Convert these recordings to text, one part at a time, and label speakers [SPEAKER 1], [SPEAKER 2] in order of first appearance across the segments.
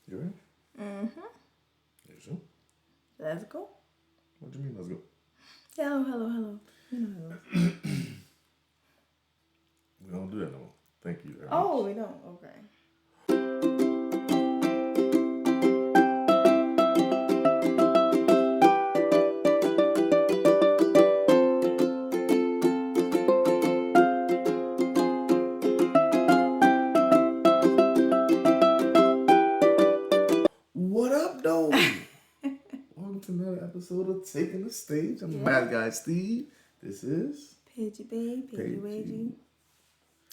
[SPEAKER 1] You ready?
[SPEAKER 2] Mm-hmm.
[SPEAKER 1] You sure?
[SPEAKER 2] Let's go.
[SPEAKER 1] What do you mean, let's go?
[SPEAKER 2] Hello. You know hello.
[SPEAKER 1] We don't do that no more. Thank you very
[SPEAKER 2] Oh,
[SPEAKER 1] much.
[SPEAKER 2] we don't? Okay.
[SPEAKER 1] What up, though? Welcome to another episode of Taking the Stage. I'm the bad guy, Steve. This is
[SPEAKER 2] Paige, babe. Paige,
[SPEAKER 1] Paige.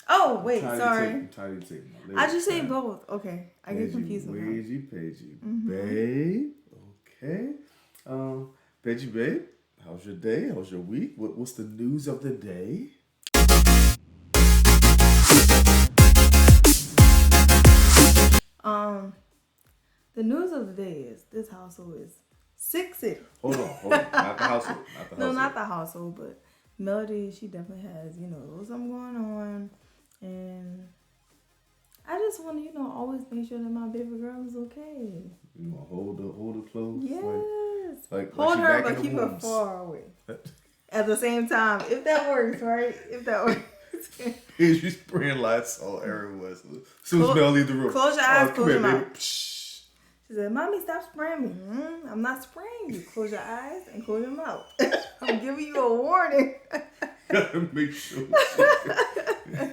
[SPEAKER 2] Oh, wait, sorry.
[SPEAKER 1] I'm tired of taking my
[SPEAKER 2] I just say both. Okay. I get confused sometimes.
[SPEAKER 1] Paige, babe. Okay. Paige, babe. How's your day? How's your week? What's the news of the day?
[SPEAKER 2] The news of the day is this household is sick.
[SPEAKER 1] Hold on. Not the household.
[SPEAKER 2] No, not the household, but Melody, she definitely has, a little something going on. And I just want to, always make sure that my baby girl is okay.
[SPEAKER 1] You want to hold her close?
[SPEAKER 2] Yes.
[SPEAKER 1] Like
[SPEAKER 2] hold her,
[SPEAKER 1] back
[SPEAKER 2] but keep her far away. At the same time, if that works, right? If that works.
[SPEAKER 1] She's spraying Lysol everywhere. As soon as Mel leave the room.
[SPEAKER 2] Close your eyes, close your mouth. She said, "Mommy, stop spraying me." I'm not spraying you. Close your eyes and close your mouth. I'm giving you a warning.
[SPEAKER 1] Gotta make sure.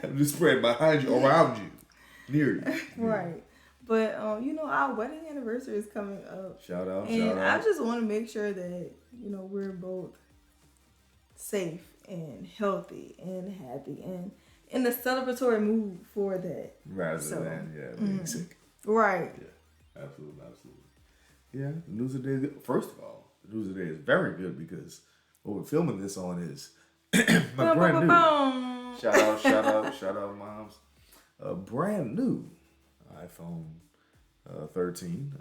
[SPEAKER 1] I'm just spraying behind you, around you, near you.
[SPEAKER 2] Right. But, our wedding anniversary is coming up.
[SPEAKER 1] Shout out.
[SPEAKER 2] I just want to make sure that, we're both safe and healthy and happy and in the celebratory mood for that.
[SPEAKER 1] Rather than, being sick.
[SPEAKER 2] Right.
[SPEAKER 1] Yeah, absolutely. Yeah, the news of the day. First of all, the news of the day is very good because what we're filming this on is my brand new. Shout out, moms. Brand new iPhone 13.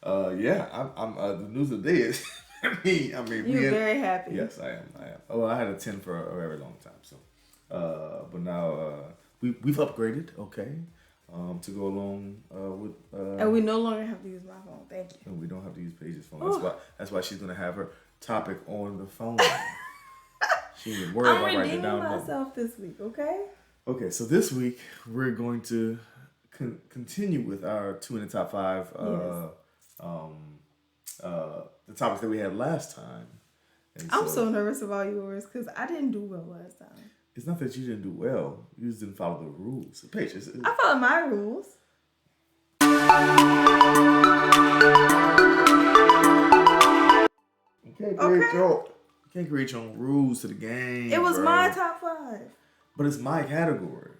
[SPEAKER 1] I'm the news of the day is.
[SPEAKER 2] You're very happy.
[SPEAKER 1] Yes, I am. Oh, I had a 10 for a very long time. So, but now we've upgraded. Okay. To go along with.
[SPEAKER 2] And we no longer have to use my phone. Thank you.
[SPEAKER 1] And we don't have to use Paige's phone. That's why she's gonna have her topic on the phone. She ain't worried about writing it down.
[SPEAKER 2] I'm redeeming myself this week. Okay.
[SPEAKER 1] Okay, so this week we're going to continue with our 2 in the top 5. The topics that we had last time.
[SPEAKER 2] I'm so nervous about yours because I didn't do well last time.
[SPEAKER 1] It's not that you didn't do well. You just didn't follow the rules. Paige,
[SPEAKER 2] I followed my rules.
[SPEAKER 1] You can't create your own rules to the game.
[SPEAKER 2] It was my top 5.
[SPEAKER 1] But it's my category.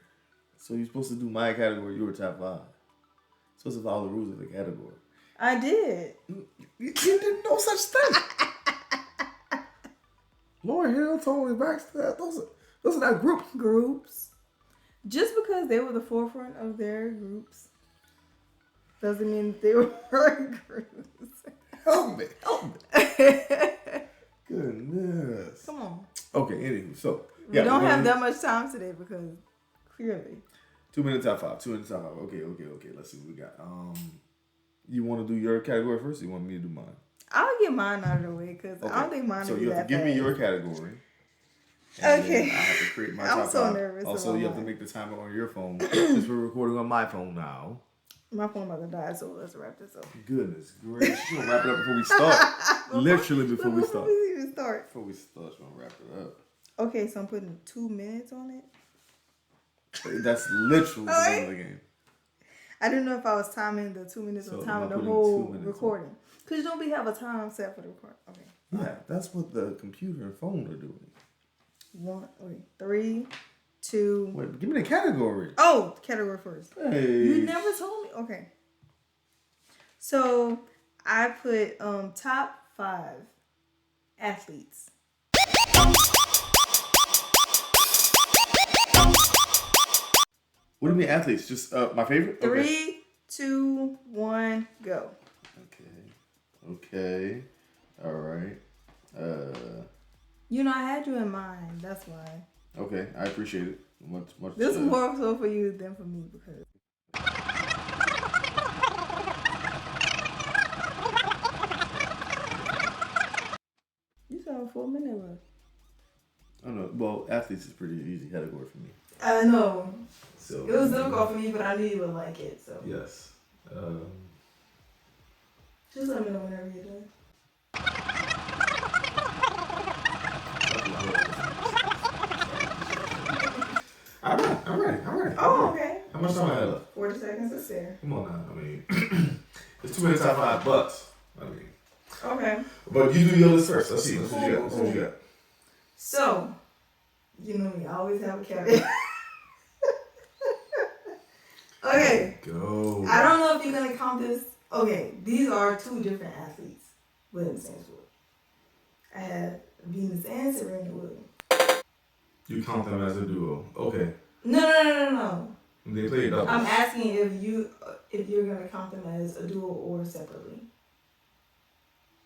[SPEAKER 1] So you're supposed to do my category, your top 5. You're supposed to follow the rules of the category.
[SPEAKER 2] I did.
[SPEAKER 1] You didn't know such thing. Lauren Hill, Tony Baxter, those are not groups.
[SPEAKER 2] Just because they were the forefront of their groups doesn't mean they were groups.
[SPEAKER 1] Help me. Goodness.
[SPEAKER 2] Come on.
[SPEAKER 1] Okay, anywho, so.
[SPEAKER 2] We don't have that much time today because clearly.
[SPEAKER 1] 2 minute top 5. Okay. Let's see what we got. You want to do your category first or you want me to do mine?
[SPEAKER 2] I'll get mine out of the way because I don't think mine will be that bad. So you have to
[SPEAKER 1] give me your category.
[SPEAKER 2] Okay.
[SPEAKER 1] I have to create my top 5.
[SPEAKER 2] I'm so nervous.
[SPEAKER 1] Also, you have to make the timer on your phone since we're recording on my phone now.
[SPEAKER 2] My phone about to die, so let's wrap this up.
[SPEAKER 1] Goodness gracious. She's going to wrap it up before we start. Literally before we start.
[SPEAKER 2] Before we even start.
[SPEAKER 1] Before we start, she's going to wrap it up.
[SPEAKER 2] Okay, so I'm putting 2 minutes on it.
[SPEAKER 1] That's literally the name of the game.
[SPEAKER 2] I didn't know if I was timing the 2 minutes or timing the whole recording. Because you don't have a time set for the recording. Okay.
[SPEAKER 1] Yeah, that's what the computer and phone are doing.
[SPEAKER 2] 3, 2.
[SPEAKER 1] Wait, give me the category.
[SPEAKER 2] Oh, category first.
[SPEAKER 1] Hey.
[SPEAKER 2] You never told me. Okay. So I put top 5 athletes.
[SPEAKER 1] What do you mean athletes? Just my favorite?
[SPEAKER 2] 3, 2, 1, go.
[SPEAKER 1] Okay. All right.
[SPEAKER 2] I had you in mind. That's why.
[SPEAKER 1] Okay, I appreciate it. Much.
[SPEAKER 2] This is more so for you than for me because.
[SPEAKER 1] well, athletes is pretty easy category for me.
[SPEAKER 2] I know.
[SPEAKER 1] So
[SPEAKER 2] it was difficult for me, but I knew you would like it. So
[SPEAKER 1] yes.
[SPEAKER 2] Just let me know whenever you're done.
[SPEAKER 1] I'm ready.
[SPEAKER 2] Oh, okay.
[SPEAKER 1] How much time I have left?
[SPEAKER 2] 40 seconds is there.
[SPEAKER 1] Come on now. I mean, it's 2 minutes out of $5. I mean.
[SPEAKER 2] Okay.
[SPEAKER 1] But you do your list first. Let's see. Let's see what you got.
[SPEAKER 2] So, you know me. I always have a caveat. Okay.
[SPEAKER 1] Go.
[SPEAKER 2] I don't know if you're gonna count this. Okay, these are two different athletes within the same sport. I have Venus and Serena Williams.
[SPEAKER 1] You count them as a duo. Okay.
[SPEAKER 2] No.
[SPEAKER 1] They play doubles.
[SPEAKER 2] I'm asking if you're gonna count them as a duo or separately.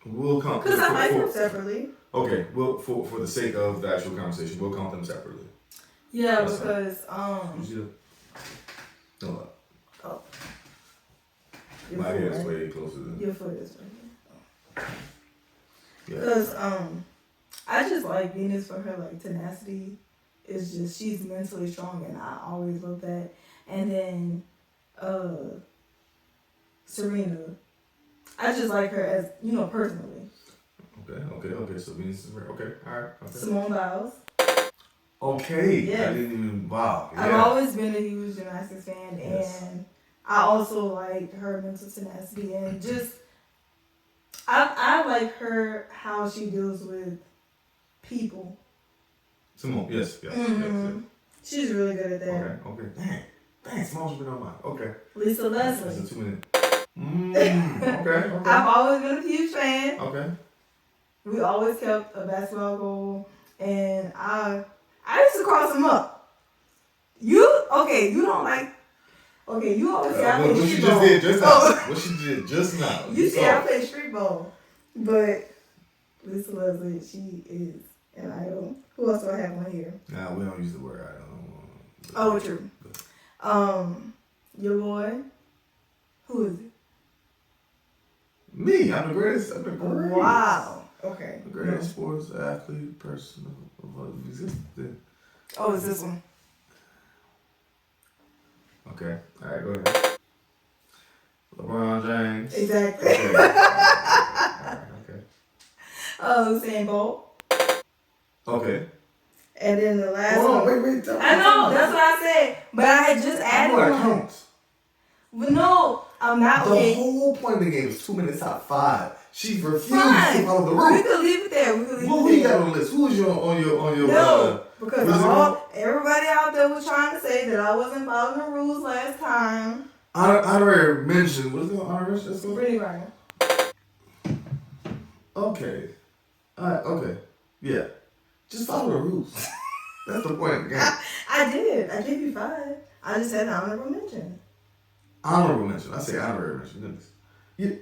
[SPEAKER 1] We'll count.
[SPEAKER 2] Because I like them separately.
[SPEAKER 1] Okay. Well, for the sake of the actual conversation, we'll count them separately.
[SPEAKER 2] Yeah,
[SPEAKER 1] that's
[SPEAKER 2] because
[SPEAKER 1] No.
[SPEAKER 2] Oh.
[SPEAKER 1] My hair is way closer than
[SPEAKER 2] your foot is right here.
[SPEAKER 1] Yeah.
[SPEAKER 2] Because I just like Venus for her like tenacity. It's just she's mentally strong, and I always love that. And then Serena, I just like her as personally.
[SPEAKER 1] Okay. So Venus is right. Okay, all right. Okay.
[SPEAKER 2] Simone Biles.
[SPEAKER 1] Okay.
[SPEAKER 2] Yeah.
[SPEAKER 1] I didn't even. Wow. Yeah.
[SPEAKER 2] I've always been a huge gymnastics fan,
[SPEAKER 1] Yes.
[SPEAKER 2] and I also like her mental tenacity, and just I like her how she deals with people.
[SPEAKER 1] Simone. Yes.
[SPEAKER 2] Mm-hmm. She's really good at that.
[SPEAKER 1] Okay. Dang. Simone's been on mine. Okay.
[SPEAKER 2] Lisa Leslie.
[SPEAKER 1] That's a 2 minute. Okay.
[SPEAKER 2] I've always been a huge fan.
[SPEAKER 1] Okay.
[SPEAKER 2] We always kept a basketball goal, and I used to cross them up. You don't like. Okay, you always say I play street ball.
[SPEAKER 1] What she did just now.
[SPEAKER 2] You say I play street ball, but Lisa Leslie, she is an idol. Who else do I have on here?
[SPEAKER 1] Nah, we don't use the word idol.
[SPEAKER 2] Oh, true. Your boy. Who is it?
[SPEAKER 1] Me. I'm the greatest.
[SPEAKER 2] Wow. Okay.
[SPEAKER 1] The greatest sports athlete, person of existence.
[SPEAKER 2] Oh, it's this one.
[SPEAKER 1] Okay. All right, go ahead. LeBron James.
[SPEAKER 2] Exactly.
[SPEAKER 1] Okay. All right, okay.
[SPEAKER 2] Usain Bolt.
[SPEAKER 1] Okay.
[SPEAKER 2] And then the last
[SPEAKER 1] Hold on,
[SPEAKER 2] one.
[SPEAKER 1] wait.
[SPEAKER 2] I know, that's what I said. But I had just added one.
[SPEAKER 1] Counts.
[SPEAKER 2] But no, I'm not
[SPEAKER 1] The
[SPEAKER 2] okay.
[SPEAKER 1] whole point of the game is 2 minutes out 5. She refused
[SPEAKER 2] Fine.
[SPEAKER 1] to follow the
[SPEAKER 2] We
[SPEAKER 1] rules.
[SPEAKER 2] could leave it there.
[SPEAKER 1] Who you got on the list? Who was on your
[SPEAKER 2] No, because everybody out there was trying to say that I wasn't following the rules last time.
[SPEAKER 1] honorary mention. What is it? Honorary mention?
[SPEAKER 2] Brittany Griner.
[SPEAKER 1] Okay. Okay. Yeah. Just follow the rules. That's the point of the game.
[SPEAKER 2] I did. I gave you 5. I just said honorable mention.
[SPEAKER 1] Honorable mention. I say honorary mention. Goodness. Yeah.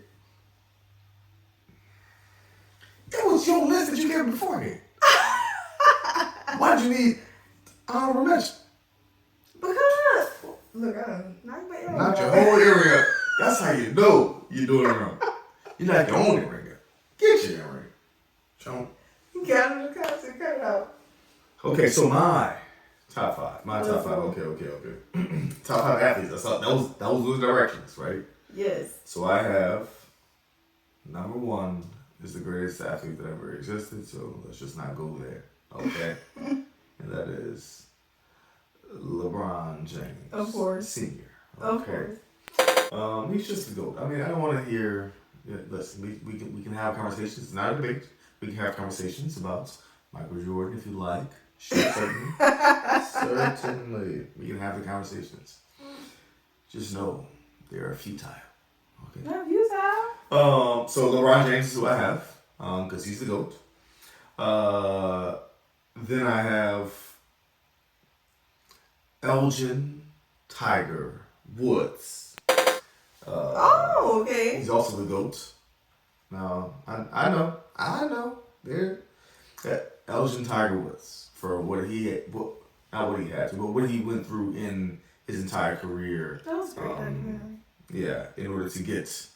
[SPEAKER 1] That was your list that you gave beforehand. Why'd you need honorable mention?
[SPEAKER 2] Because look, I don't
[SPEAKER 1] Not your whole area. That's how you know you're doing it wrong. You're not your own ringer. Get your ring. Show.
[SPEAKER 2] Got it, cut it out.
[SPEAKER 1] Okay, so my top 5. My top 5. Okay. Top 5 athletes. I saw that was those directions, right?
[SPEAKER 2] Yes.
[SPEAKER 1] So I have number 1 is the greatest athlete that ever existed. So let's just not go there. Okay. And that is LeBron James.
[SPEAKER 2] Of course.
[SPEAKER 1] Senior.
[SPEAKER 2] Of
[SPEAKER 1] Okay.
[SPEAKER 2] course.
[SPEAKER 1] He's just the GOAT. I mean, I don't want to hear. Yeah, listen, we can have conversations. It's not a debate. We can have conversations about Michael Jordan if you like. Sure, certainly. Certainly. We can have the conversations. Just know they are futile. Okay.
[SPEAKER 2] No, futile.
[SPEAKER 1] So LeBron James is who I have, because he's the GOAT. Then I have Elgin Tiger Woods.
[SPEAKER 2] Okay.
[SPEAKER 1] He's also the GOAT. Now, I know. There, Elgin Tiger Woods, for what he had, not what he had to, but what he went through in his entire career.
[SPEAKER 2] That was great documentary.
[SPEAKER 1] Yeah, in order to get he's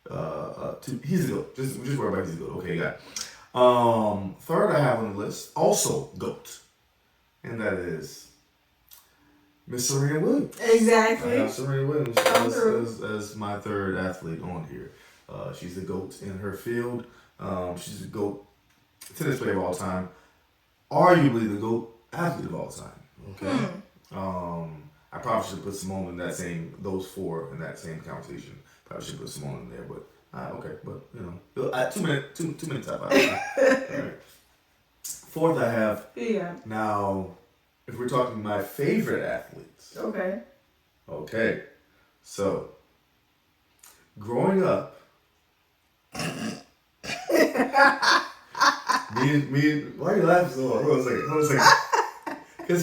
[SPEAKER 1] a GOAT. Just worry about he's a GOAT. Okay, got it. Third I have on the list, also GOAT. and that is Miss Serena Williams.
[SPEAKER 2] Exactly.
[SPEAKER 1] I have Serena Williams as my third athlete on here. She's the GOAT in her field. She's the GOAT tennis player of all time. Arguably the GOAT athlete of all time. Okay. I probably should put Simone in that same, those four in that same conversation. Probably should put Simone in there, but okay. But you know, 2 minutes top 5. All right. Fourth, I have.
[SPEAKER 2] Yeah.
[SPEAKER 1] Now, if we're talking my favorite athletes.
[SPEAKER 2] Okay.
[SPEAKER 1] Okay. So, growing up, me, why are you laughing so hard? Hold on a second. Because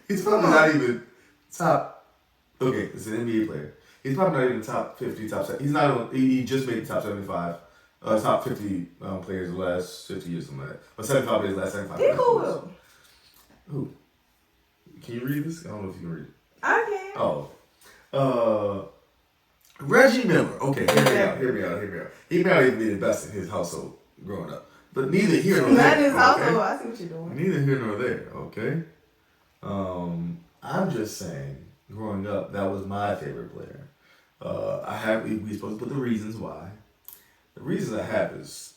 [SPEAKER 1] he's probably not even top. Okay, it's an NBA player. He's probably not even top 50, top 7. He's not. He just made the top 75. Top 50 players the last 50 years, something like that. Or 75 players the last 75 years. Who? Can you read this? I don't know if you can read it.
[SPEAKER 2] I can.
[SPEAKER 1] Oh. Reggie Miller. Okay, hear me out. He may not even be the best in his household growing up. But neither here nor there.
[SPEAKER 2] Not his household. I see what you're doing.
[SPEAKER 1] Neither here nor there, okay? I'm just saying, growing up, that was my favorite player. We supposed to put the reasons why. The reason I have is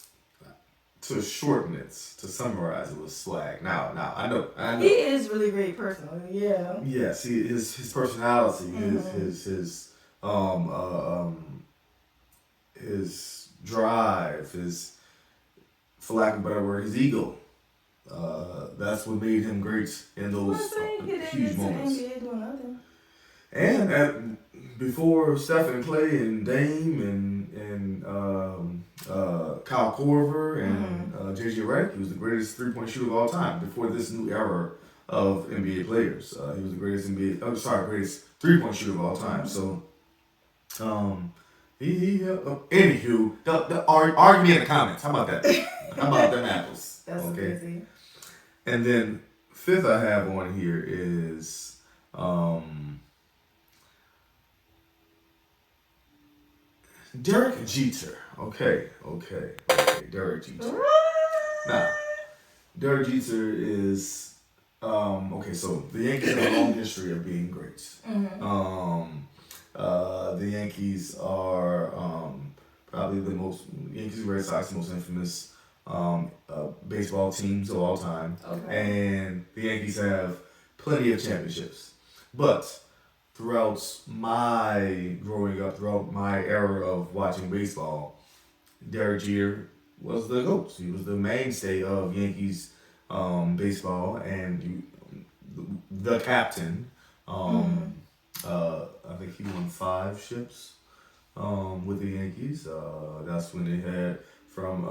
[SPEAKER 1] to shorten it, to summarize it, was swag. Now, I know.
[SPEAKER 2] He is really great personally, yeah.
[SPEAKER 1] Yes, his personality, his drive, for lack of a better word, his ego. That's what made him great in those huge moments. And before Steph and Clay and Dame and Kyle Korver and JJ Redick, he was the greatest three-point shooter of all time. Before this new era of NBA players, he was the greatest greatest three-point shooter of all time. So, anywho, argue me in the comments. How about that? How about them apples?
[SPEAKER 2] That's
[SPEAKER 1] okay.
[SPEAKER 2] Crazy.
[SPEAKER 1] And then fifth I have on here is Derek Jeter. Okay. Derek Jeter. Now, Derek Jeter is okay. So the Yankees have a long history of being great. The Yankees are probably Yankees Red Sox most infamous baseball teams of all time.
[SPEAKER 2] Okay.
[SPEAKER 1] And the Yankees have plenty of championships. But throughout my growing up, throughout my era of watching baseball, Derek Jeter was the GOAT. He was the mainstay of Yankees baseball and the captain. I think he won 5 ships with the Yankees. That's when they had from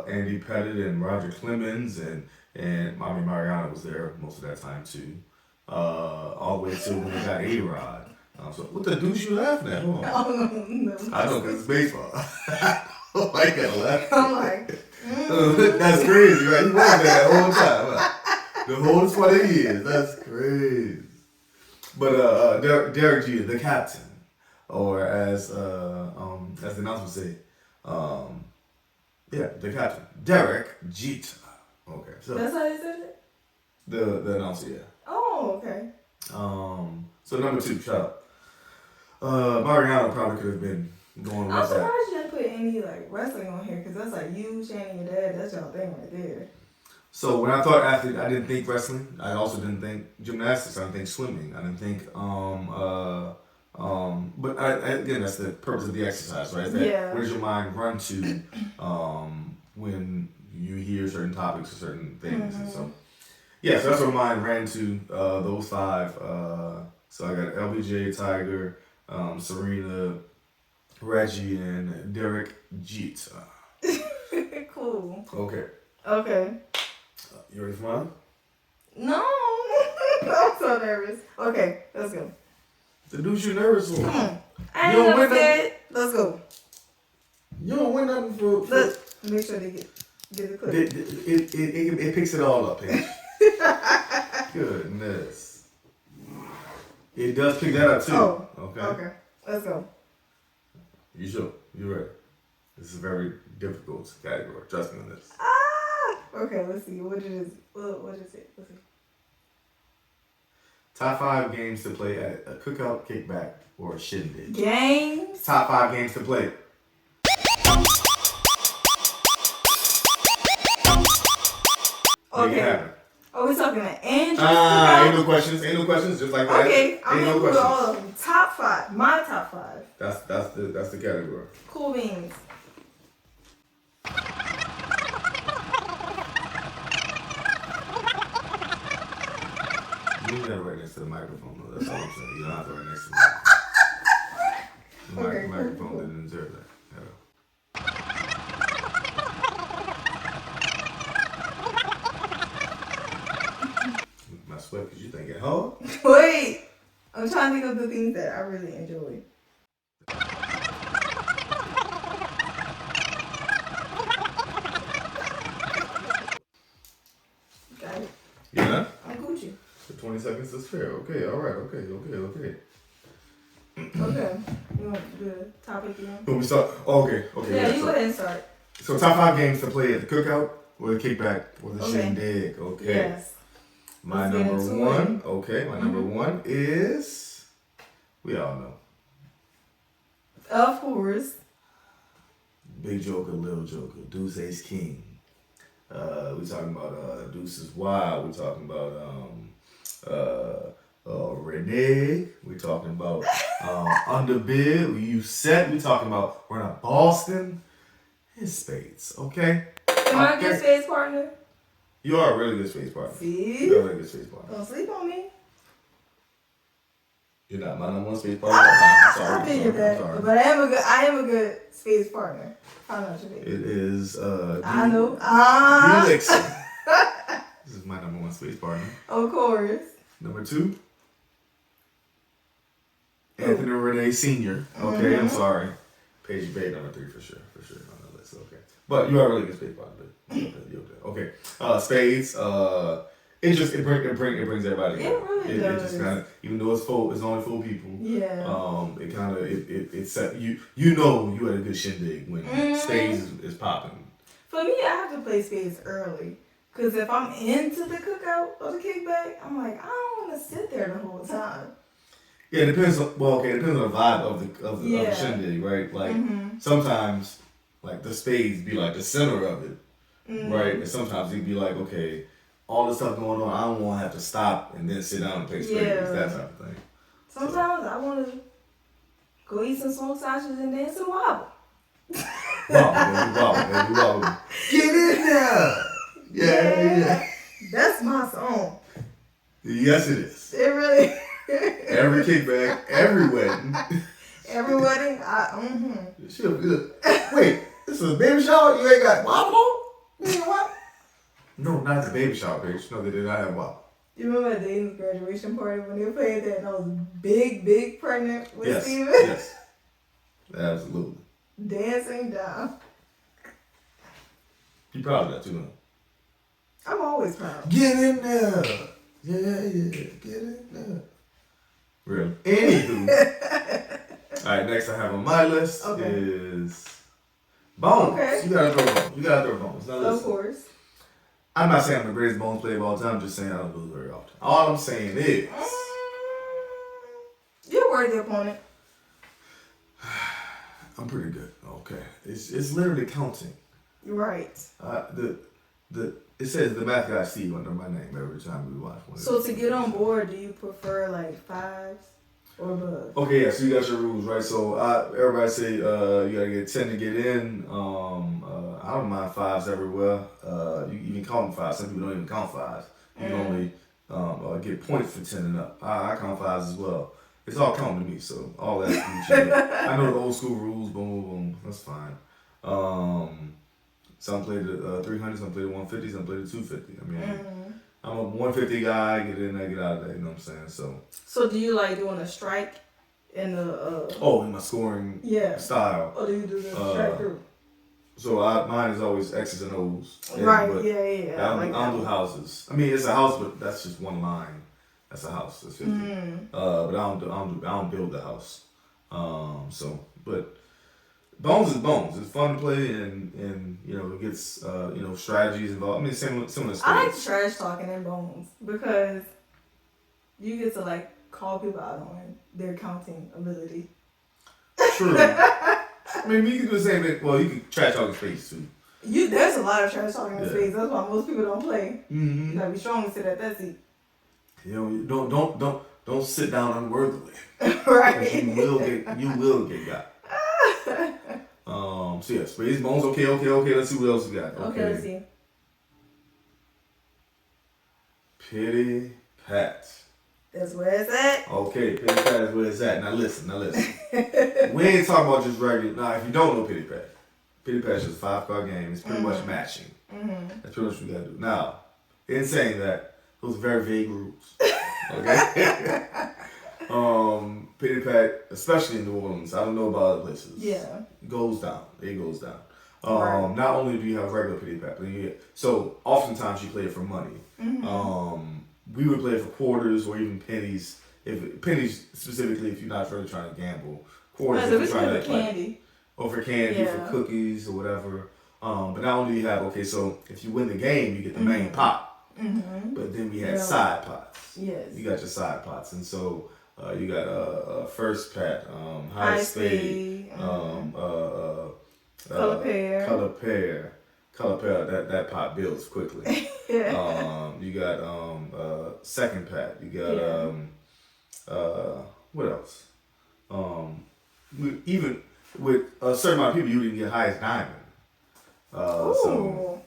[SPEAKER 1] Andy Pettitte and Roger Clemens and Mariano was there most of that time too. All the way to when they got A-Rod. So what the deuce you laughing at? Hold on. I know because it's baseball. Why you gotta laugh?
[SPEAKER 2] I'm like,
[SPEAKER 1] That's crazy, right? You wanted that the whole time. Right? The whole 20 years. That's crazy. But Derek Jeter, the captain, or as the announcement say, the captain, Derek Jeter. Okay, so
[SPEAKER 2] that's how they said it.
[SPEAKER 1] The announcer, yeah.
[SPEAKER 2] Oh, okay.
[SPEAKER 1] So number 2, shout out. Mariano probably could have been going with
[SPEAKER 2] I'm
[SPEAKER 1] that.
[SPEAKER 2] surprised you didn't put any like wrestling on here because that's like you, Shannon, your dad. That's y'all thing right there.
[SPEAKER 1] So when I thought athlete, I didn't think wrestling. I also didn't think gymnastics. I didn't think swimming. I didn't think but again, that's the purpose of the exercise, right? Where does your mind run to when you hear certain topics or certain things? And so, so that's where mine ran to. Those 5. So I got LBJ, Tiger, Serena, Reggie, and Derek Jeter.
[SPEAKER 2] Cool.
[SPEAKER 1] Okay. You ready for mine?
[SPEAKER 2] No. I'm so nervous. Okay, let's go.
[SPEAKER 1] The dude you nervous for?
[SPEAKER 2] Come on. I ain't never said. Let's go.
[SPEAKER 1] You don't win nothing for
[SPEAKER 2] Let's make sure they get it clear.
[SPEAKER 1] It picks it all up, Paige. Goodness. It does pick that up too.
[SPEAKER 2] Oh. Okay. Let's go.
[SPEAKER 1] You sure? You ready? This is a very difficult category. Trust me on this.
[SPEAKER 2] Okay, let's see. What is it? Let's see.
[SPEAKER 1] Top 5 games to play at a cookout, kickback, or a shindig.
[SPEAKER 2] Games?
[SPEAKER 1] Top 5 games to play.
[SPEAKER 2] Okay. Are we talking to Andrus?
[SPEAKER 1] Ain't no questions. Ain't no questions. Just like that.
[SPEAKER 2] Okay, I'm
[SPEAKER 1] ain't
[SPEAKER 2] gonna
[SPEAKER 1] no
[SPEAKER 2] put
[SPEAKER 1] questions.
[SPEAKER 2] all of them. Top 5. My top 5.
[SPEAKER 1] That's the category.
[SPEAKER 2] Cool beans.
[SPEAKER 1] You ain't gotta right next to the microphone though. That's all I'm saying. You don't have to right next to the
[SPEAKER 2] Okay,
[SPEAKER 1] microphone.
[SPEAKER 2] cool.
[SPEAKER 1] Didn't deserve that. My sweat because you thinking, oh?
[SPEAKER 2] Wait. I'm trying to think of the things that I really enjoy. Got it.
[SPEAKER 1] You done?
[SPEAKER 2] I'm Gucci.
[SPEAKER 1] The 20 seconds is fair. Okay, all right. Okay.
[SPEAKER 2] Okay. You want the topic again?
[SPEAKER 1] When we start, okay.
[SPEAKER 2] Yeah, you go ahead and start.
[SPEAKER 1] So top 5 games to play at the cookout or the kickback or the shindig. Okay.
[SPEAKER 2] Yes.
[SPEAKER 1] My number one. Okay, my number one is, we all know.
[SPEAKER 2] Of course.
[SPEAKER 1] Big Joker, Little Joker, Deuce Ace King. We talking about Deuce's Wild. We talking about Renee. We talking about Underbid. You said we talking about we're not Boston. It's spades, okay?
[SPEAKER 2] Am I a good space partner?
[SPEAKER 1] You are a really good space partner.
[SPEAKER 2] See?
[SPEAKER 1] You're a really good space partner.
[SPEAKER 2] Don't sleep on me.
[SPEAKER 1] You're not my number one space partner. I'm sorry.
[SPEAKER 2] I figured that. But I am a good space partner. Financially.
[SPEAKER 1] It is
[SPEAKER 2] I know.
[SPEAKER 1] Felix. This is my number one space partner.
[SPEAKER 2] Of course.
[SPEAKER 1] Number 2. Anthony Renee Sr. Okay, I'm sorry. Paige Bay number 3 for sure on the list. Okay. But you are a really good space partner. Okay. Spades. It brings everybody together.
[SPEAKER 2] It really does.
[SPEAKER 1] It just kind of, even though it's only 4 people.
[SPEAKER 2] Yeah.
[SPEAKER 1] It kind of it set you know you had a good shindig when Staige is popping.
[SPEAKER 2] For me, I have to play spades early. Because if I'm into the cookout or the kickback, I'm like, I don't want to sit there the whole time.
[SPEAKER 1] Yeah, it depends on it depends on the vibe of the shindig, right? Like sometimes like the spades be like the center of it. Right? And sometimes it'd be like, okay, all this stuff going on, I don't want to have to stop and then sit down and play spades, that type of thing.
[SPEAKER 2] Sometimes I want to go eat some smoked sausages and dance and wobble.
[SPEAKER 1] Wobble. Get in there! Yeah.
[SPEAKER 2] That's my song.
[SPEAKER 1] Yes, it is.
[SPEAKER 2] It really
[SPEAKER 1] Every kickback, every wedding.
[SPEAKER 2] Every wedding,
[SPEAKER 1] Wait, this is a baby shower? You ain't got wobble? What? No, not the baby shower, bitch. No, they did not have wobble.
[SPEAKER 2] You remember at Dayton's graduation party when they played that and I was big pregnant with Steven?
[SPEAKER 1] Yes. Absolutely.
[SPEAKER 2] Dancing down.
[SPEAKER 1] You proud of that too, huh?
[SPEAKER 2] I'm always proud.
[SPEAKER 1] Get in there. Yeah. Get in there. Really? Anywho. Alright, next I have on my list is Bones. Okay. You gotta throw Bones. Now listen.
[SPEAKER 2] Of course.
[SPEAKER 1] I'm not saying I'm the greatest Bones player of all time, I'm just saying I don't lose very often. All I'm saying is
[SPEAKER 2] you're a worthy opponent.
[SPEAKER 1] I'm pretty good. Okay. It's literally counting.
[SPEAKER 2] Right.
[SPEAKER 1] It says the math guy Steve under my name every time we watch one.
[SPEAKER 2] So to get on board, do you prefer like 5s or above?
[SPEAKER 1] Okay, yeah. So you got your rules, right? So everybody say you gotta get 10 to get in. I don't mind 5s everywhere. You can count them 5s. Some people don't even count 5s. You can only get points for 10 and up. I count 5s as well. It's all counting to me, so all that. I know the old school rules. Boom. That's fine. Some play the 300, some play the 150, some play the 250. I mean, I'm a 150 guy. Get in there, get out of there. You know what I'm saying? So
[SPEAKER 2] do you like doing a strike in the?
[SPEAKER 1] In my scoring style.
[SPEAKER 2] Or do you do the strike through?
[SPEAKER 1] So mine is always X's and O's.
[SPEAKER 2] Right. Yeah.
[SPEAKER 1] I don't do houses. I mean, it's a house, but that's just one line. That's a house. That's 50. But I don't build the house. But Bones is Bones. It's fun to play, and it gets strategies involved. I mean, similar.
[SPEAKER 2] I like trash talking in Bones because You get to like call people out on their counting ability.
[SPEAKER 1] True. I mean, you can do the same thing. Well, you can trash talk in space too.
[SPEAKER 2] There's a lot of trash talking in space. That's why most people don't play.
[SPEAKER 1] Mm-hmm.
[SPEAKER 2] You gotta be strong to sit at that seat.
[SPEAKER 1] You know, don't sit down unworthily.
[SPEAKER 2] Right.
[SPEAKER 1] You will get got. So yeah, space bones. Okay. Let's see what else we got.
[SPEAKER 2] Okay, let's see.
[SPEAKER 1] Pity pat.
[SPEAKER 2] That's where it's at.
[SPEAKER 1] Okay, pity pat is where it's at. Now listen. We ain't talking about just regular. Now, if you don't know pity pat is just a 5-card game. It's pretty much matching. Mm-hmm. That's pretty much what you gotta do. Now, in saying that, those are very vague rules. Okay. Pity pat, especially in New Orleans, I don't know about other places.
[SPEAKER 2] Yeah.
[SPEAKER 1] It goes down.
[SPEAKER 2] Right.
[SPEAKER 1] Not only do you have regular pity pat, but so oftentimes you play it for money. Mm-hmm. We would play it for quarters or even pennies. Pennies specifically, if you're not really trying to gamble. Quarters if you're trying to
[SPEAKER 2] candy.
[SPEAKER 1] Or for candy, for cookies or whatever. But not only do you have so if you win the game, you get the main pot. Mm-hmm. But then we had side pots.
[SPEAKER 2] Yes.
[SPEAKER 1] You got your side pots, and so you got first pat, high spade, color pair. That pot builds quickly. You got second pat. You got what else? Even with a certain amount of people, you didn't get highest diamond. So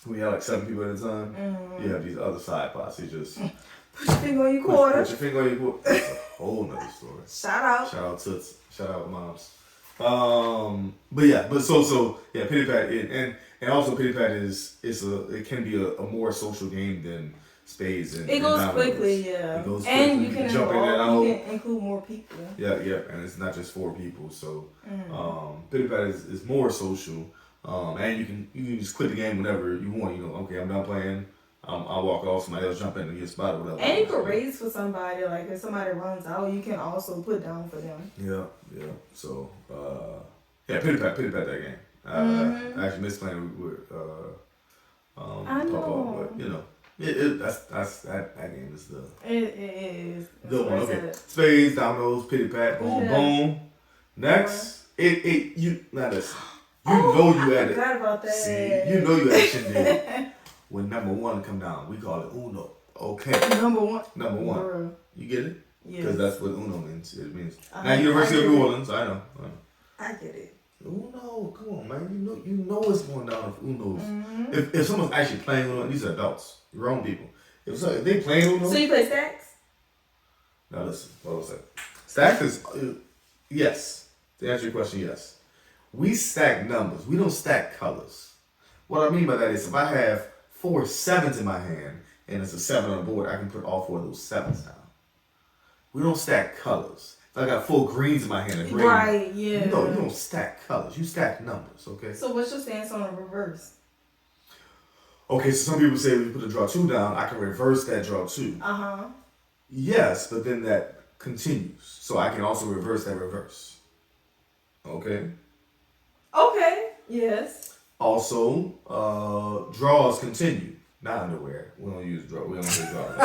[SPEAKER 1] we had like 7 people at a time. Mm-hmm. You have these other side pots. You just
[SPEAKER 2] put your finger on your quarter.
[SPEAKER 1] Put your finger on your quarter. That's a whole nother story.
[SPEAKER 2] Shout out
[SPEAKER 1] Toots. Shout out moms. But pity pat and also pity pat it can be a more social game than spades and
[SPEAKER 2] it goes quickly,
[SPEAKER 1] It goes
[SPEAKER 2] and
[SPEAKER 1] quickly.
[SPEAKER 2] you can
[SPEAKER 1] jump in and
[SPEAKER 2] out.
[SPEAKER 1] You
[SPEAKER 2] can include more people.
[SPEAKER 1] Yeah, and it's not just 4 people. So pity pat is more social. And you can just quit the game whenever you want. Okay, I'm done playing. I'll walk off. Somebody else jump in and get spot or whatever.
[SPEAKER 2] And you can raise for somebody. Like if somebody runs out, you can also put down for them.
[SPEAKER 1] Yeah. So pity pat that game. I actually missed playing with
[SPEAKER 2] I know.
[SPEAKER 1] Papa, but that game is the
[SPEAKER 2] it is
[SPEAKER 1] the one. Okay, spades, dominoes, pity pat, boom, boom. Next, you had it.
[SPEAKER 2] I forgot about that.
[SPEAKER 1] See, you had shindig. When number 1 come down, we call it Uno. Okay.
[SPEAKER 2] Number 1.
[SPEAKER 1] Girl. You get it?
[SPEAKER 2] Yeah.
[SPEAKER 1] Because that's what Uno means. It means now University of New Orleans. I know.
[SPEAKER 2] I get it.
[SPEAKER 1] Uno, come on, man. You know what's going down with Uno's. Mm-hmm. If someone's actually playing Uno, these are adults, grown people. If they playing Uno,
[SPEAKER 2] so you play stacks?
[SPEAKER 1] Now listen, hold on a second. Stacks is yes. To answer your question, yes. We stack numbers. We don't stack colors. What I mean by that is if I have 4 7s in my hand and it's a 7 on the board, I can put all 4 of those 7s down. We don't stack colors. If I got 4 greens in my hand, a green.
[SPEAKER 2] Right, yeah.
[SPEAKER 1] No, you don't stack colors. You stack numbers, okay?
[SPEAKER 2] So what's your stance on a reverse?
[SPEAKER 1] Okay, so some people say when you put the draw 2 down, I can reverse that draw 2.
[SPEAKER 2] Uh-huh.
[SPEAKER 1] Yes, but then that continues. So I can also reverse that reverse. Okay?
[SPEAKER 2] Okay, yes.
[SPEAKER 1] Also, draws continue. Not underwear. We don't use draw. We don't say draws.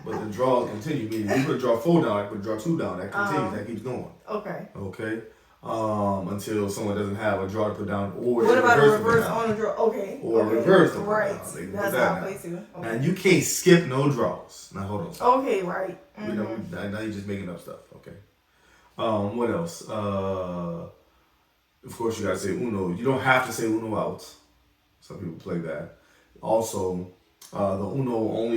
[SPEAKER 1] But the draws continue. Meaning you put a draw 4 down, I put a draw 2 down. That continues. That keeps going.
[SPEAKER 2] Okay.
[SPEAKER 1] Okay. Until someone doesn't have a draw to put down, or
[SPEAKER 2] what about a reverse on a draw? Okay.
[SPEAKER 1] Or reverse.
[SPEAKER 2] Right. That's how I play too. Okay.
[SPEAKER 1] Now you can't skip no draws. Now hold on.
[SPEAKER 2] Okay. Right.
[SPEAKER 1] Mm-hmm. Now you're just making up stuff. Okay. What else? Of course, you gotta say Uno. You don't have to say Uno out. Some people play that. Also, the Uno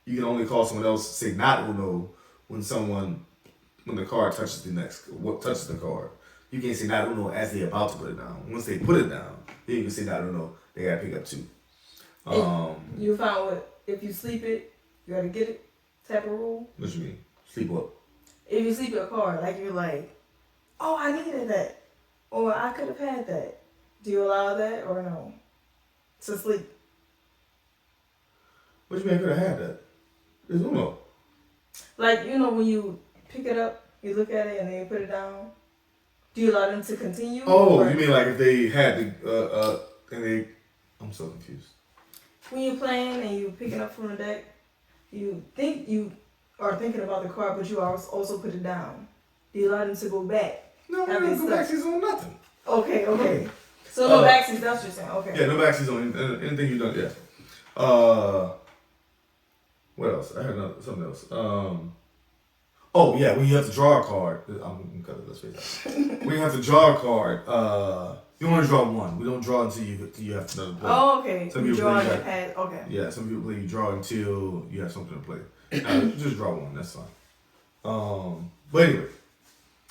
[SPEAKER 1] you can only call someone else say not Uno when the card touches touches the card. You can't say not Uno as they're about to put it down. Once they put it down, then you can say not Uno. They gotta pick up 2.
[SPEAKER 2] You found what? If you sleep it, you gotta get it. Type of rule.
[SPEAKER 1] What you mean? Sleep what?
[SPEAKER 2] If you sleep your card, like you're like, oh, I needed that. Or I could have had that. Do you allow that or no? To sleep.
[SPEAKER 1] What you mean I could have had that? It's Uno.
[SPEAKER 2] Like, when you pick it up, you look at it and then you put it down. Do you allow them to continue?
[SPEAKER 1] Oh, you mean like if they had I'm so confused.
[SPEAKER 2] When you're playing and you're picking up from the deck, you think you are thinking about the card, but you also put it down. Do you allow them to go back?
[SPEAKER 1] No, we don't go backsies on nothing.
[SPEAKER 2] Okay. So no backsies, that's what you're saying. Okay.
[SPEAKER 1] Yeah, no backsies on anything you've done. Yeah. What else? I had something else. Oh yeah, when you have to draw a card. I'm gonna let's face it. When you have to draw a card, you only draw one. We don't draw until you have to play.
[SPEAKER 2] Oh, okay.
[SPEAKER 1] Some
[SPEAKER 2] you
[SPEAKER 1] people
[SPEAKER 2] draw
[SPEAKER 1] play
[SPEAKER 2] your pad. Okay.
[SPEAKER 1] Yeah, some people play you draw until you have something to play. Just draw one. That's fine. But anyway,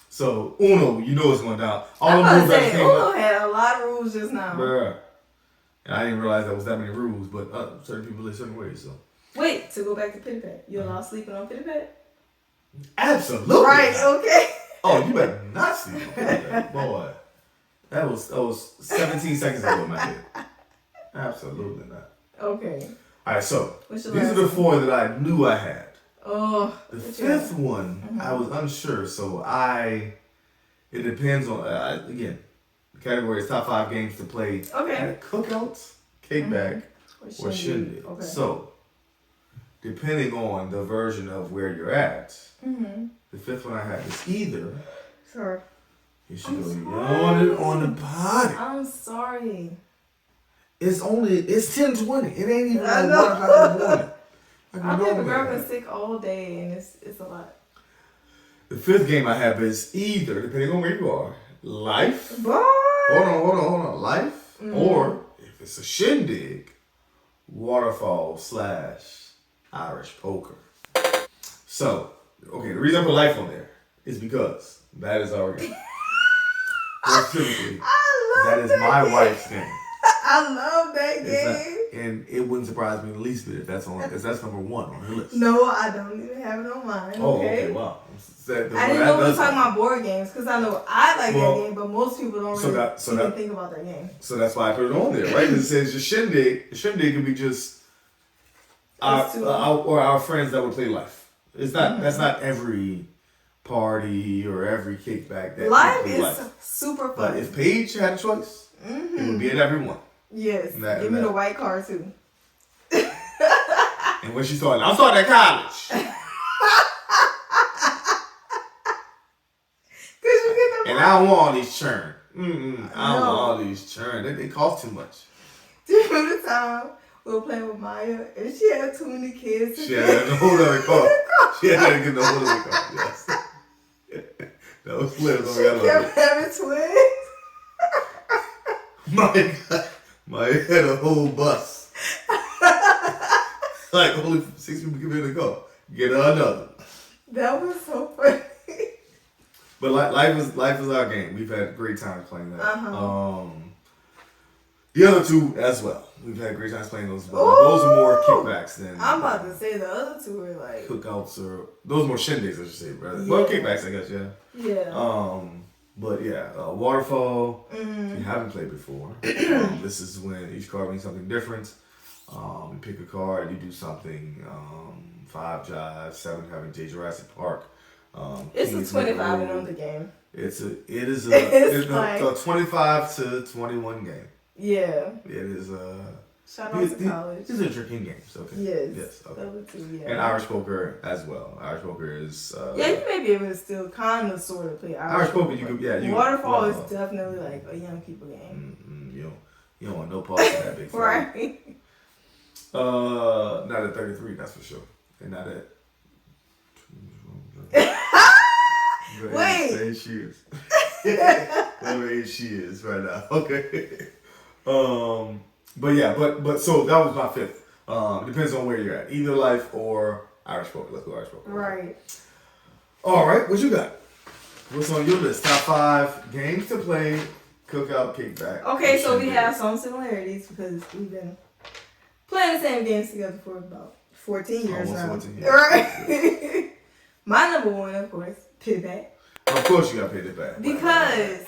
[SPEAKER 1] so Uno, you know what's going down. All the rules that came
[SPEAKER 2] Uno had a lot of rules just now.
[SPEAKER 1] Bruh. And I didn't realize there was that many rules, but certain people play certain ways. So.
[SPEAKER 2] Wait, to go back to Pity Pat, you allow sleeping on Pity Pat?
[SPEAKER 1] Absolutely.
[SPEAKER 2] Right. Okay.
[SPEAKER 1] Oh, you better not sleep on Pity Pat, boy. That was 17 seconds ago in my head. Absolutely not.
[SPEAKER 2] Okay.
[SPEAKER 1] All right, so these are the four that I knew I had.
[SPEAKER 2] Oh.
[SPEAKER 1] The fifth one, I was unsure, so it depends on, again, the category is top 5 games to play at cookouts, kickback, or shindig. Okay. So, depending on the version of where you're at, the fifth one I had is either.
[SPEAKER 2] Sorry.
[SPEAKER 1] You should go yawn on the potty.
[SPEAKER 2] I'm sorry.
[SPEAKER 1] It's 10:20. It ain't even like 1 o'clock in the morning.
[SPEAKER 2] I've been grabbing sick all day, and it's a lot.
[SPEAKER 1] The fifth game I have is either, depending on where you are, life.
[SPEAKER 2] Boy.
[SPEAKER 1] Hold on. Life. Or, if it's a shindig, waterfall / Irish poker. So, okay, the reason I put life on there is because that is our game. Specifically, that is my wife's game.
[SPEAKER 2] I love that game.
[SPEAKER 1] And it wouldn't surprise me the least bit if that's number 1 on her list.
[SPEAKER 2] No, I don't even have it on mine.
[SPEAKER 1] Oh, okay, wow.
[SPEAKER 2] I didn't know we were talking about board games because I know I like that game, but most people don't really even think about that game.
[SPEAKER 1] So that's why I put it on there, right? Because it says your shindig. Shindig could be just our friends that would play life. It's not. That's not every party or every kickback that
[SPEAKER 2] life is super fun.
[SPEAKER 1] But if Paige had a choice, it would be at every one.
[SPEAKER 2] Yes. Give me the white card too.
[SPEAKER 1] And when she started, I'm starting at college. And I don't want all these churn. I don't want all these churn. They cost too much.
[SPEAKER 2] Do you remember the time we were playing with Maya and she had too many kids?
[SPEAKER 1] She had a whole other car. She had to get the whole other car. Yes. That was lit.
[SPEAKER 2] She kept having twins.
[SPEAKER 1] Maya had a whole bus. Like only 6 people can be in the car. Get her another.
[SPEAKER 2] That was so funny.
[SPEAKER 1] But life is our game. We've had great times playing that. The other two as well. We've had great times playing those as well. Those are more kickbacks than.
[SPEAKER 2] I'm about to say the other two are like
[SPEAKER 1] cookouts or those are more shindigs, I should say, brother. Yeah. Well, kickbacks, I guess, yeah.
[SPEAKER 2] Yeah.
[SPEAKER 1] But yeah, waterfall. If you haven't played before, this is when each card means something different. You pick a card, you do something. 5 jives, 7 having J Jurassic Park.
[SPEAKER 2] It's a 25 and under game.
[SPEAKER 1] It's a 25 to 21 game.
[SPEAKER 2] Yeah.
[SPEAKER 1] It is
[SPEAKER 2] shout out to college.
[SPEAKER 1] These are drinking games, okay?
[SPEAKER 2] Yes. Okay.
[SPEAKER 1] And Irish poker as well. Irish poker is
[SPEAKER 2] you may be able to still kind of sort of play Irish
[SPEAKER 1] poker. You could,
[SPEAKER 2] waterfall is definitely like a young people game.
[SPEAKER 1] You don't want no parts of that big
[SPEAKER 2] right.
[SPEAKER 1] Not at 33, that's for sure. And not at.
[SPEAKER 2] Wait.
[SPEAKER 1] There she is. Where she is right now. Okay. But so that was my fifth. Depends on where you're at. Either life or Irish poker. Let's go Irish poker.
[SPEAKER 2] Right.
[SPEAKER 1] All right. What you got? What's on your list? Top 5 games to play, cookout, kickback.
[SPEAKER 2] Okay, so we have some similarities because we've been playing the same games together for about 14 years now. 14 years. Right. My number 1, of course, Pity Pat.
[SPEAKER 1] Of course you got Pity Pat.
[SPEAKER 2] Because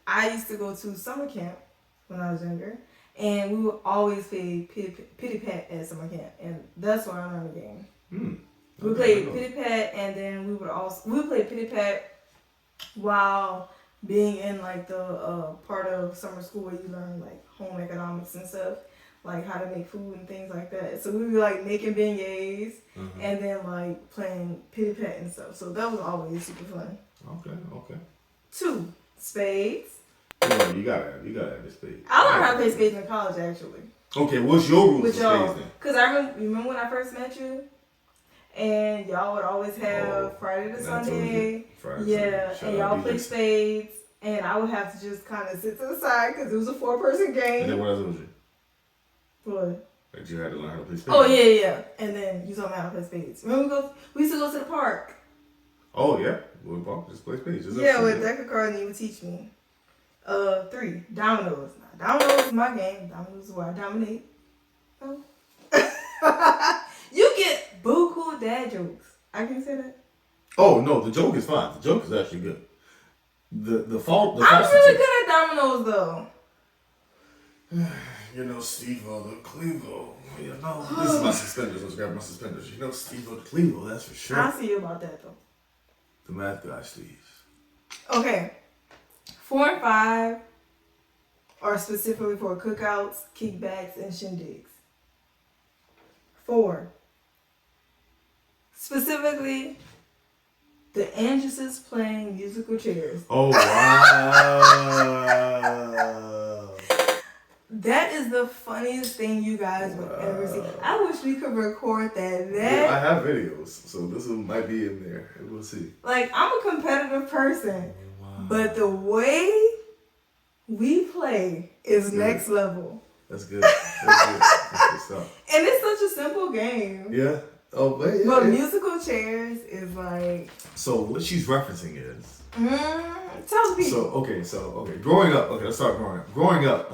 [SPEAKER 2] I used to go to summer camp when I was younger, and we would always play Pity Pat at summer camp, and that's why I learned the game. We played Pity Pat, and then we would play Pity Pat while being in like the part of summer school where you learn like home economics and stuff. like how to make food and things like that. So we would be like making beignets and then like playing pity pat and stuff. So that was always super fun.
[SPEAKER 1] Okay.
[SPEAKER 2] 2, spades.
[SPEAKER 1] Yeah, you gotta have the spades.
[SPEAKER 2] I learned how to play spades in college actually.
[SPEAKER 1] Okay, what's your rules
[SPEAKER 2] with
[SPEAKER 1] for
[SPEAKER 2] y'all?
[SPEAKER 1] spades then?
[SPEAKER 2] Because I remember when I first met you, and y'all would always have Friday to Sunday.
[SPEAKER 1] Friday,
[SPEAKER 2] and y'all play spades, and I would have to just kind of sit to the side because it was a 4-person game.
[SPEAKER 1] And then what else was you?
[SPEAKER 2] What?
[SPEAKER 1] Like you had to learn how to play spades.
[SPEAKER 2] Oh yeah. And then you taught me how to play spades. Remember we used to go to the park.
[SPEAKER 1] Oh yeah, we just play spades. Just
[SPEAKER 2] with deck of cards, and you would teach me. 3, dominoes. Now, dominoes is my game. Dominoes is where I dominate. Oh. You get buku dad jokes. I can say that.
[SPEAKER 1] Oh no, the joke is fine. The joke is actually good. The fault.
[SPEAKER 2] I'm really good at dominoes though.
[SPEAKER 1] You know, Steve-O the Clevo. You know, this is my suspenders. Let's grab my suspenders. You know, Steve-O the Clevo. That's for sure.
[SPEAKER 2] I'll see you about that though.
[SPEAKER 1] The math guy, Steve.
[SPEAKER 2] Okay, 4 and 5 are specifically for cookouts, kickbacks, and shindigs. 4. Specifically, the Andruses playing musical chairs.
[SPEAKER 1] Oh, wow.
[SPEAKER 2] That is the funniest thing you guys would ever see. I wish we could record that.
[SPEAKER 1] Yeah, I have videos, so this one might be in there. We'll see.
[SPEAKER 2] Like, I'm a competitive person, but the way we play is next level.
[SPEAKER 1] That's good. That's good. That's good stuff.
[SPEAKER 2] And it's such a simple game.
[SPEAKER 1] Yeah. Oh, but
[SPEAKER 2] But musical chairs is like.
[SPEAKER 1] So what she's referencing is.
[SPEAKER 2] Tell me.
[SPEAKER 1] So okay. Growing up. Okay, let's start growing up. Growing up,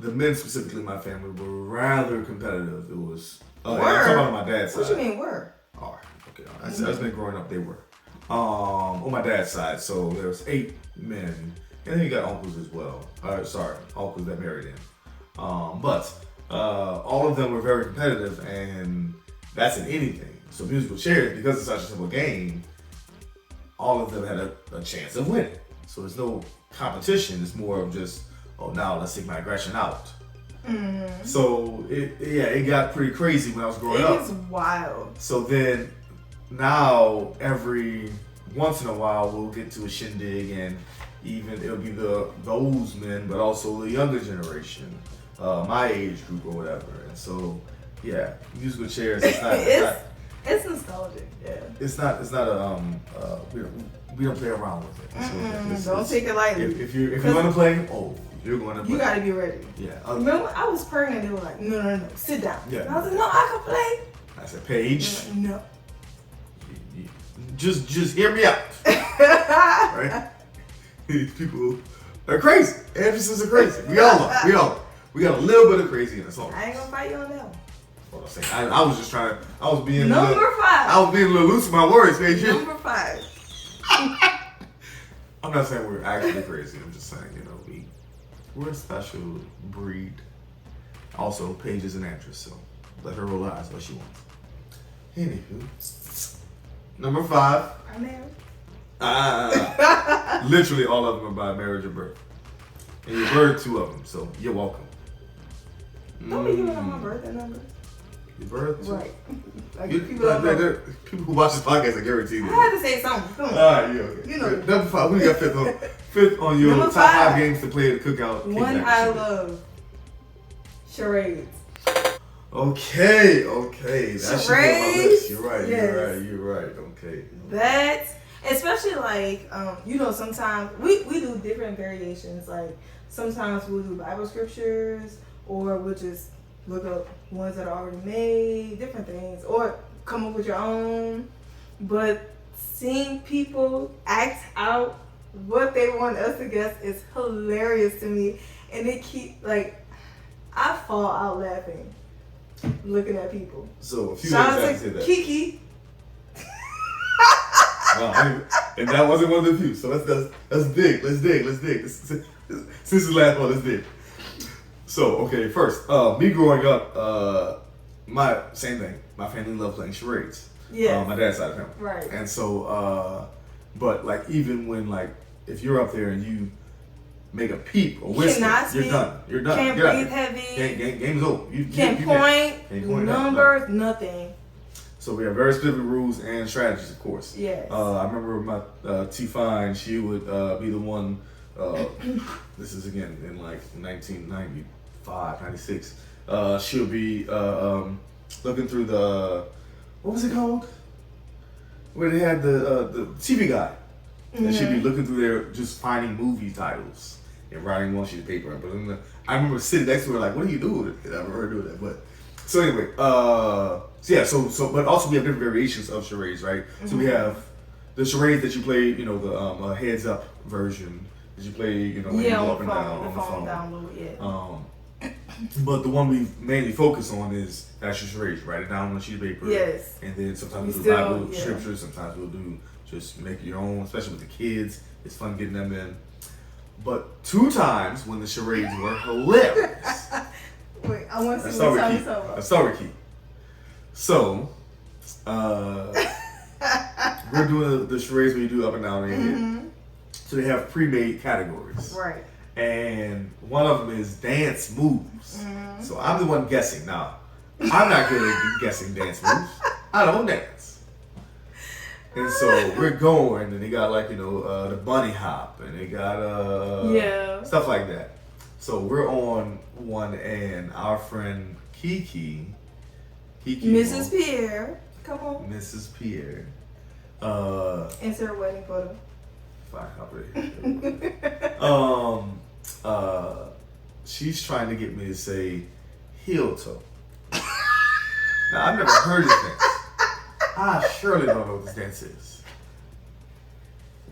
[SPEAKER 1] the men specifically in my family were rather competitive. It was. I'm talking about my dad's side.
[SPEAKER 2] What you mean were?
[SPEAKER 1] Are. Okay. As been growing up, they were. On my dad's side, so there was 8 men, and then you got uncles as well. Uncles that married in. But all of them were very competitive, and that's in anything. So musical chairs, because it's such a simple game, all of them had a chance of winning. So there's no competition. It's more of just, now let's take my aggression out. So it got pretty crazy when I was growing up.
[SPEAKER 2] It is wild.
[SPEAKER 1] So then now every once in a while we'll get to a shindig, and even it'll be those men, but also the younger generation, my age group or whatever. And so musical chairs.
[SPEAKER 2] It's nostalgic. Yeah.
[SPEAKER 1] It's not we don't play around with it.
[SPEAKER 2] Don't take it lightly.
[SPEAKER 1] If you're gonna play, you're gonna play.
[SPEAKER 2] You gotta be ready.
[SPEAKER 1] Yeah.
[SPEAKER 2] Remember, I was pregnant. They were like, no, sit down.
[SPEAKER 1] Yeah.
[SPEAKER 2] And I was like, no, I can play.
[SPEAKER 1] I said, Paige.
[SPEAKER 2] Like, no.
[SPEAKER 1] Just hear me out. Right? These people are crazy. Andruses are crazy. We all are. We got a little bit of crazy in us all.
[SPEAKER 2] I ain't gonna fight you on that one.
[SPEAKER 1] What I'm saying, I was just trying. I was being
[SPEAKER 2] Number 5.
[SPEAKER 1] I was being a little loose with my words, Paige.
[SPEAKER 2] Number 5.
[SPEAKER 1] I'm not saying we're actually crazy. I'm just saying, we're a special breed. Also, Paige is an actress, so let her roll her eyes what she wants. Anywho, number 5.
[SPEAKER 2] I'm married.
[SPEAKER 1] Literally all of them are by marriage or birth. And you birthed 2 of them, so you're welcome.
[SPEAKER 2] Don't be giving out my birthday number.
[SPEAKER 1] Your birth?
[SPEAKER 2] Right.
[SPEAKER 1] People who watch this podcast, I guarantee you.
[SPEAKER 2] I had to say something. Come on.
[SPEAKER 1] Alright, yeah, okay. Number 5. Who you got fifth on your
[SPEAKER 2] Number
[SPEAKER 1] top 5
[SPEAKER 2] 5
[SPEAKER 1] games to play at the cookout?
[SPEAKER 2] One I love. Charades.
[SPEAKER 1] Okay. That should be on my list. You're right.
[SPEAKER 2] Yes.
[SPEAKER 1] You're right. Okay.
[SPEAKER 2] That, especially like, sometimes we do different variations. Like sometimes we'll do Bible scriptures, or we'll just look up ones that are already made, different things, or come up with your own. But seeing people act out what they want us to guess is hilarious to me, and it I fall out laughing looking at people.
[SPEAKER 1] So a few
[SPEAKER 2] Shout
[SPEAKER 1] days
[SPEAKER 2] out
[SPEAKER 1] after
[SPEAKER 2] to
[SPEAKER 1] that.
[SPEAKER 2] Kiki.
[SPEAKER 1] And that wasn't one of the few. So let's dig. Let's dig. Since the last one, let's dig. So okay, first, me growing up, same thing. My family loved playing charades.
[SPEAKER 2] Yeah.
[SPEAKER 1] My dad's side of the family.
[SPEAKER 2] Right.
[SPEAKER 1] And so, but even when if you're up there and make a peep or whisper,
[SPEAKER 2] cannot speak,
[SPEAKER 1] you're done. You're done.
[SPEAKER 2] Can't breathe heavy.
[SPEAKER 1] Game's over.
[SPEAKER 2] Can't point numbers, nothing.
[SPEAKER 1] So we have very specific rules and strategies, of course.
[SPEAKER 2] Yes.
[SPEAKER 1] I remember my T-Fine, she would be the one, this is again in like 1995, 96. She'll be looking through the, what was it called? Where they had the TV guide. Mm-hmm. And she'd be looking through there just finding movie titles and writing one sheet of paper. But I remember sitting next to her like, what are you doing? I never heard her do that. But so anyway, but also we have different variations of charades, right? Mm-hmm. So we have the charades that you play, you know, the heads up version that you play, you know, when you go up and down on the phone. Download, but the one we mainly focus on is actual charades. Write it down on a sheet of paper.
[SPEAKER 2] Yes.
[SPEAKER 1] And then sometimes we'll do Bible scriptures. Sometimes we'll do just make your own, especially with the kids. It's fun getting them in. But 2 times when the charades were hilarious.
[SPEAKER 2] Wait, I want to see what time it's over.
[SPEAKER 1] Let's start with Key. So, we're doing the charades where you do up and down in here. So they have pre-made categories.
[SPEAKER 2] Right.
[SPEAKER 1] And one of them is dance moves. So I'm the one guessing. Now, I'm not good at guessing dance moves. I don't dance. And so we're going, and they got like, you know, the bunny hop, and they got stuff like that. So we're on one, and our friend Kiki
[SPEAKER 2] Mrs. Pierre, come on.
[SPEAKER 1] Mrs. Pierre.
[SPEAKER 2] Insert a wedding photo.
[SPEAKER 1] Fine, I'll put it. She's trying to get me to say heel toe. Now I've never heard this dance. I surely don't know what this dance is.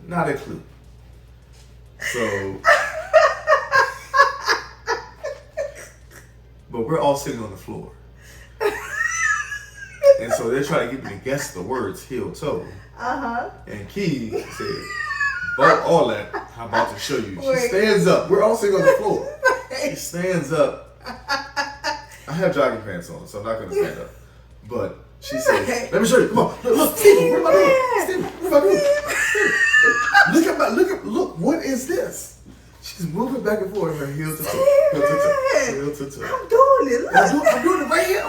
[SPEAKER 1] Not a clue. So, but we're all sitting on the floor. And so they're trying to get me to guess the words heel toe. And Key said, "About all that, I'm about to show you." She stands up. We're all sitting on the floor. She stands up. I have jogging pants on, so I'm not going to stand up. But she says, "Let me show you. Come on. Look, Steven, what am I doing? Steven, what am I doing? Look, what is this?" She's moving back and forth, her heel to toe. Heel to toe.
[SPEAKER 2] I'm doing it. Look.
[SPEAKER 1] I'm doing it right here.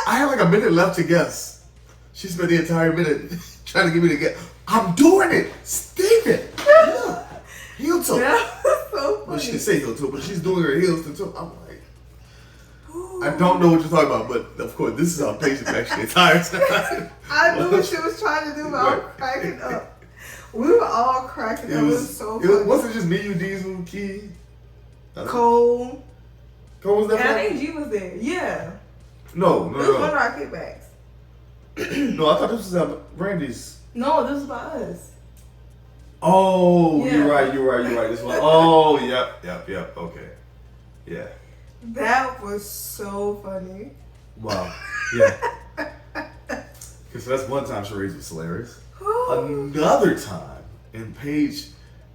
[SPEAKER 1] I have like a minute left to guess. She spent the entire minute trying to get me to guess. I'm doing it. Steven, look. Heel toe.
[SPEAKER 2] That's so funny.
[SPEAKER 1] Well, she didn't say heel toe, but she's doing her heels to toe. I'm like, I don't know what you're talking about, but of course, this is how Paige is actually the entire time.
[SPEAKER 2] I knew what she was trying to do, but I was cracking up. We were all cracking up. It was so funny.
[SPEAKER 1] It wasn't just me, you, Diesel, Key.
[SPEAKER 2] Cole.
[SPEAKER 1] Cole was there?
[SPEAKER 2] And I think G was there. Yeah.
[SPEAKER 1] No.
[SPEAKER 2] This was one of our kickbacks.
[SPEAKER 1] No, I thought this was Randy's.
[SPEAKER 2] No, this was by us.
[SPEAKER 1] Oh, yeah. You're right. This one. Oh, yep. Okay. Yeah.
[SPEAKER 2] That was so funny.
[SPEAKER 1] Wow. Yeah. Because that's one time charades was hilarious. Another time, and Paige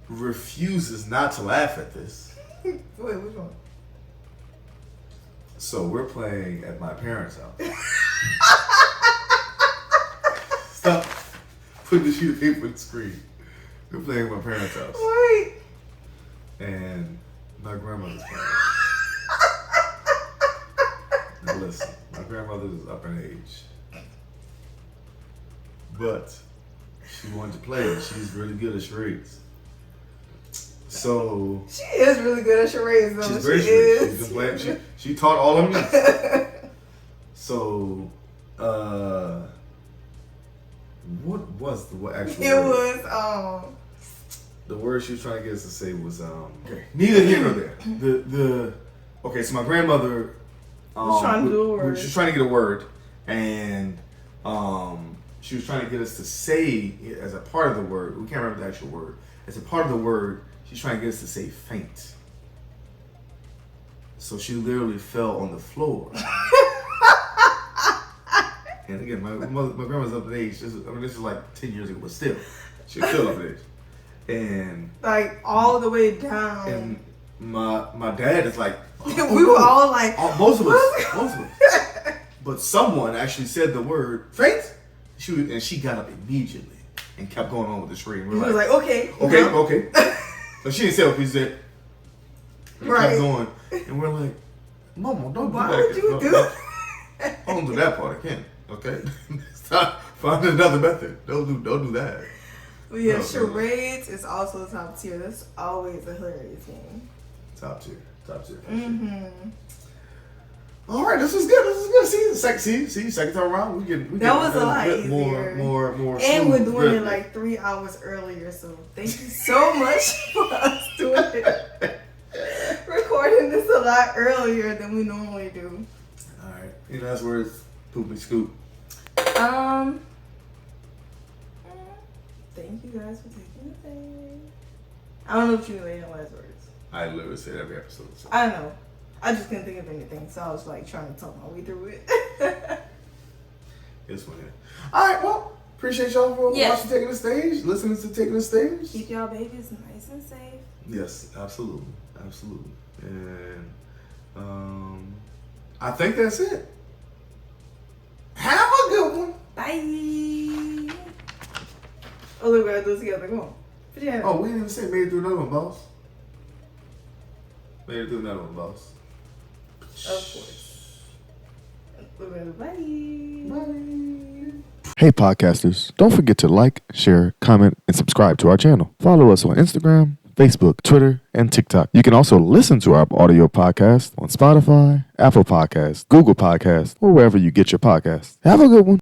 [SPEAKER 1] refuses not to laugh at this.
[SPEAKER 2] Wait, which one?
[SPEAKER 1] So we're playing at my parents' house. Stop putting the sheet of paper on the screen. We're playing at my parents' house.
[SPEAKER 2] Wait.
[SPEAKER 1] And my grandmother's playing. Now listen, my grandmother is up in age. But she wanted to play, and she's really good at charades. So
[SPEAKER 2] she is really good at charades, though.
[SPEAKER 1] She's very charades. She's been playing. She taught all of me. So, what was the actual?
[SPEAKER 2] It
[SPEAKER 1] word?
[SPEAKER 2] Was
[SPEAKER 1] the word she was trying to get us to say was okay. Neither here nor there. Okay. So my grandmother
[SPEAKER 2] was trying to do a word.
[SPEAKER 1] She was trying to get a word, and she was trying to get us to say it as a part of the word. We can't remember the actual word. As a part of the word, she's trying to get us to say faint. So she literally fell on the floor. And again, my grandma's up in age. This is like 10 years ago, but still, she was still up in age. And
[SPEAKER 2] like all the way down.
[SPEAKER 1] And my dad is like,
[SPEAKER 2] we were all like,
[SPEAKER 1] most of us. But someone actually said the word faint. She got up immediately and kept going on with the charade.
[SPEAKER 2] We was like, okay.
[SPEAKER 1] So she didn't say okay. She said We kept going, and we're like, Mama, don't do that.
[SPEAKER 2] Why would you do
[SPEAKER 1] that? Don't do that part again, okay? Stop. Find another method. Don't do that.
[SPEAKER 2] But yeah, charades is also top tier. That's always a hilarious game.
[SPEAKER 1] Top tier. For sure. All right, this was good. See, second time around, we get
[SPEAKER 2] that was a lot easier.
[SPEAKER 1] More.
[SPEAKER 2] And we're doing it like 3 hours earlier, so thank you so much for us doing it. Recording this a lot earlier than we normally do.
[SPEAKER 1] All right, any last words, Poopy Scoop?
[SPEAKER 2] Thank you guys for taking the day. I don't know if you know any last words.
[SPEAKER 1] I literally say it every episode. So.
[SPEAKER 2] I know. I just couldn't think of anything, so I was like trying to talk my way through it.
[SPEAKER 1] It's funny. All right, well, appreciate y'all for watching Taking the Stage, listening to Taking the Stage.
[SPEAKER 2] Keep y'all babies nice and safe.
[SPEAKER 1] Yes, absolutely. And I think that's it. Have a good one.
[SPEAKER 2] Bye. Oh, look, we gotta do it together. Come on. Put your hand up.
[SPEAKER 1] Oh, we didn't even say made it through another one, boss. Made it through another one, boss.
[SPEAKER 2] Of course. Bye.
[SPEAKER 3] Hey podcasters, don't forget to like, share, comment, and subscribe to our channel. Follow us on Instagram, Facebook, Twitter, and TikTok. You can also listen to our audio podcast on Spotify, Apple Podcasts, Google Podcasts, or wherever you get your podcasts. Have a good one.